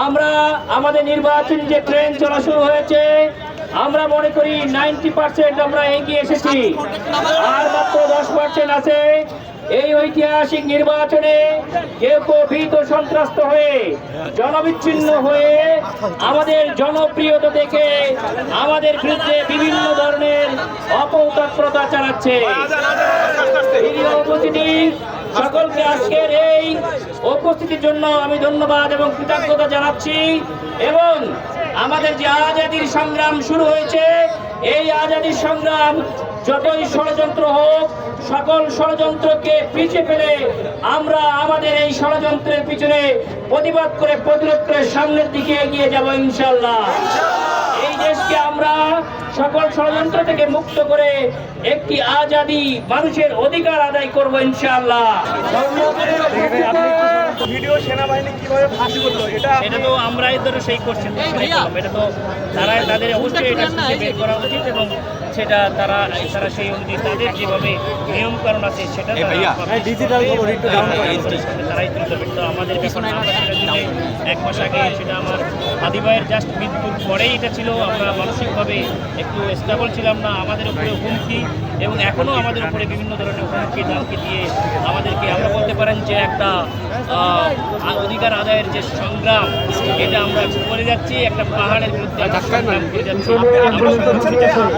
আমরা আমাদের নির্বাচনী যে ট্রেন চলা শুরু হয়েছে, আমরা মনে করি 90% আমরা এগিয়ে এসেছি, আর মাত্র 10% আছে। এই ঐতিহাসিক নির্বাচনে কেউ ভীত সন্ত্রস্ত হয়ে জনবিচ্ছিন্ন হয়ে আমাদের জনপ্রিয়তা দেখে আমাদের বিরুদ্ধে বিভিন্ন ধরনের অপতৎপরতা চালাচ্ছে। সকলকে আজকের এই উপস্থিতির জন্য আমি ধন্যবাদ এবং কৃতজ্ঞতা জানাচ্ছি। এবং আমাদের যে আজাদির সংগ্রাম শুরু হয়েছে, এই আজাদির সংগ্রাম যতই ষড়যন্ত্র হোক, সকল ষড়যন্ত্রকে পিছিয়ে ফেলে আমরা আমাদের এই ষড়যন্ত্রের পিছনে প্রতিবাদ করে প্রতিরোধ করে সামনের দিকে এগিয়ে যাব ইনশাআল্লাহ। এই দেশকে আমরা সকল ষড়যন্ত্র থেকে মুক্ত করে একটি আজাদি মানুষের অধিকার আদায় করব ইনশাআল্লাহ। ভিডিও সেনাবাহিনী কিভাবে ফাঁস করলো এটা তো আমরাই ধরো সেই কোশ্চেন, এটা তো তাদের অবশ্যই এটা বের করা উচিত এবং সেটা তারা সেই অনুযায়ী তাদের যেভাবে নিয়ম কারণ আছে সেটা তারাই তুলতে হবে। তো আমাদের এখন এক মাস আগে সেটা আমার আদি ভাইয়ের জাস্ট মৃত্যুর পরেই এটা ছিল। আমরা মানসিকভাবে একটু স্টেবল ছিলাম না, আমাদের উপরে হুমকি এবং এখনও আমাদের উপরে বিভিন্ন ধরনের হুমকি ধামকি দিয়ে আমাদেরকে, আমরা বলতে পারেন যে একটা অধিকার আদায়ের যে সংগ্রাম, এটা আমরা করে যাচ্ছি, একটা পাহাড়ের বিরুদ্ধে সংগ্রাম করে যাচ্ছি। আমরা